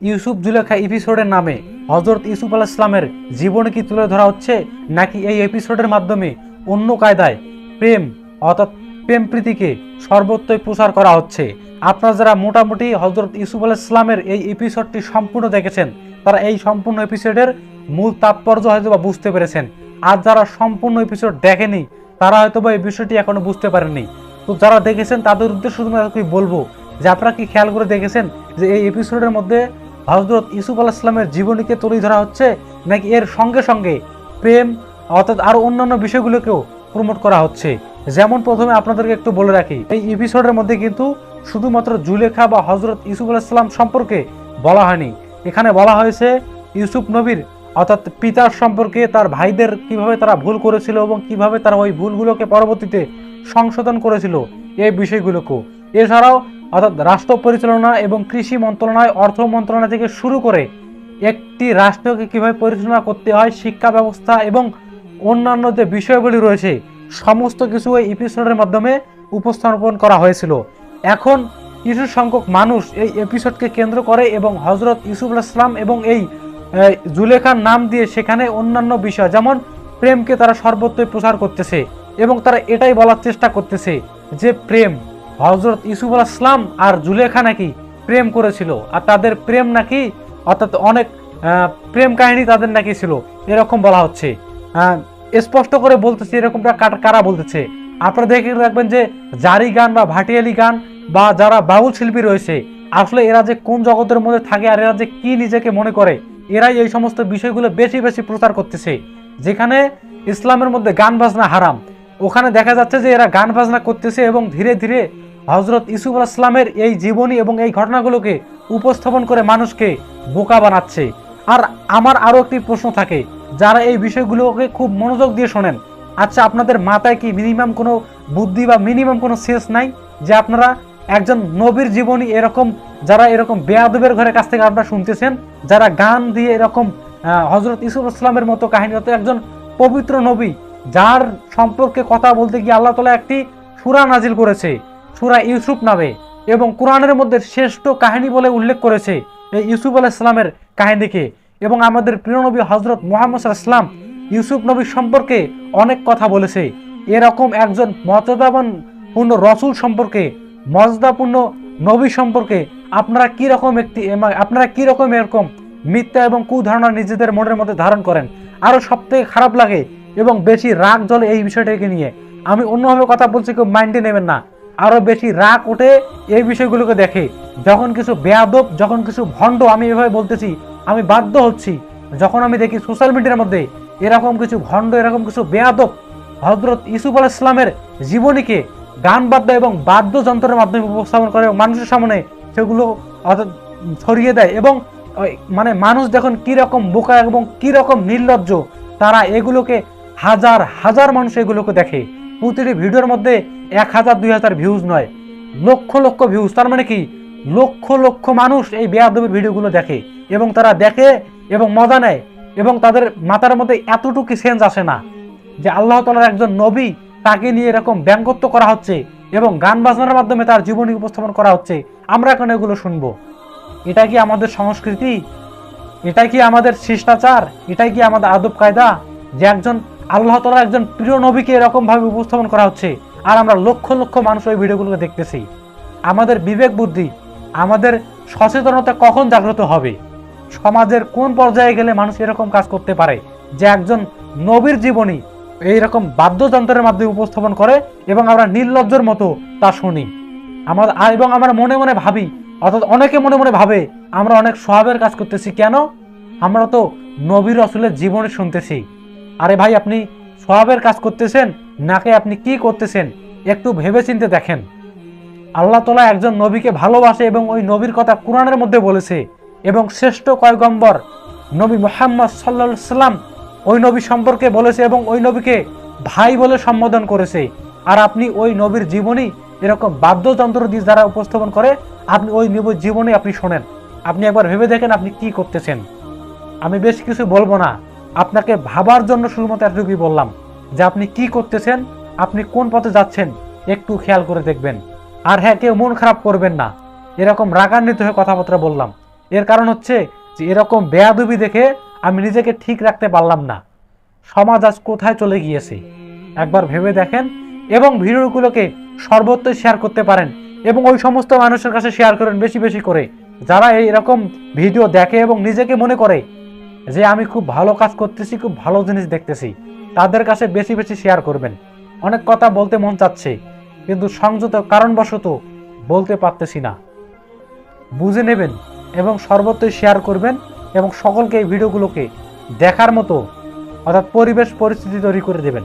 ইউসুফ জুলেখা এপিসোডের নামে হযরত ইউসুফ আলাইহিস সালামের জীবনী কি তুলে ধরা হচ্ছে, নাকি এই এপিসোডের মাধ্যমে অন্য কায়দায় প্রেম অর্থাৎ প্রেম প্রীতিকে সর্বত্রই প্রচার করা হচ্ছে? আপনারা যারা মোটামুটি হযরত ইউসুফ আলাইহিস সালামের এই এপিসোডটি সম্পূর্ণ দেখেছেন, তারা এই সম্পূর্ণ এপিসোডের মূল তাৎপর্য হয়তো বা বুঝতে পেরেছেন। আর যারা সম্পূর্ণ এপিসোড দেখেনি তারা হয়তো বা এই বিষয়টি এখনো বুঝতে পারেননি। তো যারা দেখেছেন তাদের উদ্দেশ্যে শুধুমাত্র বলবো যে আপনারা কি খেয়াল করে দেখেছেন যে এই এপিসোডের মধ্যে হযরত ইউসুফ আলাইহিস সালামের জীবনীকে তুলে ধরা হচ্ছে, নাকি এর সঙ্গে সঙ্গে প্রেম অর্থাৎ আরো অন্যান্য বিষয়গুলোকেও প্রমোট করা হচ্ছে? যেমন প্রথমে আপনাদেরকে একটু বলে রাখি, এই এপিসোডের মধ্যে কিন্তু শুধুমাত্র জুলেখা বা হযরত ইউসুফ আলাইহিস সালাম সম্পর্কে বলা হয়নি। এখানে বলা হয়েছে ইউসুফ নবীর অর্থাৎ পিতার সম্পর্কে, তার ভাইদের কিভাবে তারা ভুল করেছিল এবং কিভাবে তারা ওই ভুলগুলোকে পরবর্তীতে সংশোধন করেছিল, এই বিষয়গুলোকেও। এছাড়াও অর্থাৎ রাষ্ট্র পরিচালনা এবং কৃষি মন্ত্রণালয়, অর্থ মন্ত্রণালয় থেকে শুরু করে একটি রাষ্ট্রকে কিভাবে পরিচালনা করতে হয়, শিক্ষা ব্যবস্থা এবং অন্যান্য যে বিষয়গুলি রয়েছে সমস্ত কিছু এই এপিসোডের মাধ্যমে উপস্থাপন করা হয়েছিল। এখন কিছু সংখ্যক মানুষ এই এপিসোডকে কেন্দ্র করে এবং হযরত ইউসুফ আলাইহিস সালাম এবং এই জুলেখার নাম দিয়ে সেখানে অন্যান্য বিষয় যেমন প্রেমকে তারা সর্বত্রই প্রচার করতেছে এবং তারা এটাই বলার চেষ্টা করতেছে যে প্রেম হযরত ইউসুফ আলাইহিস সালাম আর জুলেখা নাকি প্রেম করেছিল, আর তাদের প্রেম নাকি অর্থাৎ অনেক প্রেম কাহিনী তাদের নাকি ছিল, এরকম বলা হচ্ছে। স্পষ্ট করে বলতেছে, এরকমটা কারা বলতেছে আপনারা দেখে রাখবেন যে জারি গান বা ভাটিয়ালি গান বা যারা বাউল শিল্পী রয়েছে, আসলে এরা যে কোন জগতের মধ্যে থাকে আর এরা যে কি নিজেকে মনে করে, এরাই এই সমস্ত বিষয়গুলো বেশি বেশি প্রচার করতেছে। যেখানে ইসলামের মধ্যে গান বাজনা হারাম, ওখানে দেখা যাচ্ছে যে এরা গান বাজনা করতেছে এবং ধীরে ধীরে হযরত ইউসুফ আলাইহিস সালামের এই জীবনী এবং এই ঘটনাগুলোকে উপস্থাপন করে মানুষকে বোকা বানাচ্ছে। আর আমার আরো একটি প্রশ্ন থাকে, যারা এই বিষয়গুলোকে খুব মনোযোগ দিয়ে শোনেন, আচ্ছা আপনাদের মাথায় কি মিনিমাম কোনো বুদ্ধি বা মিনিমাম কোনো সেন্স নাই যে আপনারা একজন নবীর জীবনী এরকম যারা এরকম বেয়াদবের ঘরের কাছ থেকে আপনারা শুনতেছেন, যারা গান দিয়ে এরকম হযরত ইউসুফ আলাইহিস সালামের মতো কাহিনী, হতো একজন পবিত্র নবী যার সম্পর্কে কথা বলতে গিয়ে আল্লাহ তাআলা একটি সূরা নাজিল করেছে, সূরা ইউসুফ নামে, এবং কোরআনের মধ্যে শ্রেষ্ঠ কাহিনী বলে উল্লেখ করেছে এই ইউসুফ আলাইহিস সালামের কাহিনীকে। এবং আমাদের প্রিয় নবী হযরত মুহাম্মদ সাল্লাল্লাহু আলাইহি ওয়াসাল্লাম ইউসুফ নবীর সম্পর্কে অনেক কথা বলেছে। এরকম একজন মর্যাদাপূর্ণ রসুল সম্পর্কে, মর্যাদাপূর্ণ নবী সম্পর্কে আপনারা কি রকম এরকম মিথ্যা এবং কুধারণা নিজেদের মনের মধ্যে ধারণ করেন? আরো সবথেকে খারাপ লাগে এবং বেশি রাগ জ্বলে এই বিষয়টাকে নিয়ে, আমি অন্যভাবে কথা বলছি, কেউ মাইন্ডে নেবেন না, আরো বেশি রাগ ওঠে এই বিষয়গুলোকে দেখে যখন কিছু বেয়াদব, যখন কিছু ভণ্ড, আমি এভাবে বলতেছি, আমি বাধ্য হচ্ছি, যখন আমি দেখি সোশ্যাল মিডিয়ার মধ্যে এরকম কিছু ভণ্ড, এরকম কিছু বেয়াদব হযরত ইউসুফ আলাইহিস সালামের জীবনীকে গান বাদ্য এবং বাদ্যযন্ত্রের মাধ্যমে উপস্থাপন করে মানুষের সামনে সেগুলো অর্থাৎ ছড়িয়ে দেয়, এবং মানে মানুষ দেখুন কিরকম বোকা এবং কিরকম নির্লজ্জ, তারা এগুলোকে হাজার হাজার মানুষ এগুলোকে দেখে। প্রতিটি ভিডিওর মধ্যে 1000 2000 ভিউজ নয়, লক্ষ লক্ষ ভিউজ। তার মানে কি লক্ষ লক্ষ মানুষ এই বেয়াদবির ভিডিওগুলো দেখে এবং তারা দেখে এবং মজা নেয়, এবং তাদের মাথার মধ্যে এতটুকু সেন্স আসে না যে আল্লাহ তাআলার একজন নবী, তাকে নিয়ে এরকম ব্যঙ্গত্ব করা হচ্ছে এবং গান বাজনার মাধ্যমে তার জীবনী উপস্থাপন করা হচ্ছে। আমরা এখন এগুলো শুনবো? এটা কি আমাদের সংস্কৃতি? এটাই কি আমাদের শিষ্টাচার? এটাই কি আমাদের আদব কায়দা যে একজন আল্লাহ তাআলার একজন প্রিয় নবীকে এরকম ভাবে উপস্থাপন করা হচ্ছে আর আমরা লক্ষ লক্ষ মানুষ ওই ভিডিওগুলোকে দেখতেছি? আমাদের বিবেক বুদ্ধি, আমাদের সচেতনতা কখন জাগ্রত হবে? সমাজের কোন পর্যায়ে গেলে মানুষ এরকম কাজ করতে পারে যে একজন নবীর জীবনী এইরকম বাদ্যযন্ত্রের মাধ্যমে উপস্থাপন করে এবং আমরা নির্লজ্জের মতো তা শুনি? এবং আমরা মনে মনে ভাবি, অর্থাৎ অনেকে মনে মনে ভাবে আমরা অনেক সওয়াবের কাজ করতেছি। কেন? আমরা তো নবীর রাসূলের জীবনী শুনতেছি। আরে ভাই, আপনি সওয়াবের কাজ করতেছেন নাকি আপনি কি করতেছেন একটু ভেবেচিন্তে দেখেন। আল্লাহ তাআলা একজন নবীকে ভালোবাসে এবং ওই নবীর কথা কোরআনের মধ্যে বলেছে, এবং শ্রেষ্ঠ পয়গম্বর নবী মুহাম্মদ সাল্লাল্লাহু আলাইহি ওয়াসাল্লাম ওই নবী সম্পর্কে বলেছে এবং ওই নবীকে ভাই বলে সম্বোধন করেছে। আর আপনি ওই নবীর জীবনী এরকম বাদ্যযন্ত্র দিয়ে যারা উপস্থাপন করে, আপনি ওই নবীর জীবনী আপনি শোনেন, আপনি একবার ভেবে দেখেন আপনি কি করতেছেন। আমি বেশ কিছু বলবো না, আপনাকে ভাবার জন্য শুধুমাত্র এতটুকুই বললাম যে আপনি কি করতেছেন, আপনি কোন পথে যাচ্ছেন একটু খেয়াল করে দেখবেন। আর হ্যাঁ, কেউ মন খারাপ করবেন না, এরকম রাগান্বিত হয়ে কথাবার্তা বললাম, এর কারণ হচ্ছে যে এরকম বেয়াদবি দেখে আমি নিজেকে ঠিক রাখতে পারলাম না। সমাজ আজ কোথায় চলে গিয়েছে একবার ভেবে দেখেন, এবং ভিডিওগুলোকে সর্বত্রই শেয়ার করতে পারেন এবং ওই সমস্ত মানুষের কাছে শেয়ার করেন বেশি বেশি করে যারা এইরকম ভিডিও দেখে এবং নিজেকে মনে করে যে আমি খুব ভালো কাজ করতেছি, খুব ভালো জিনিস দেখতেছি। তাদের কাছে বেশি বেশি শেয়ার করবেন। অনেক কথা বলতে মন চাচ্ছে কিন্তু সংযত কারণবশত বলতে পারতেছি না। বুঝে নেবেন এবং সর্বত্রই শেয়ার করবেন এবং সকলকে এই ভিডিওগুলোকে দেখার মতো অর্থাৎ পরিবেশ পরিস্থিতি তৈরি করে দেবেন।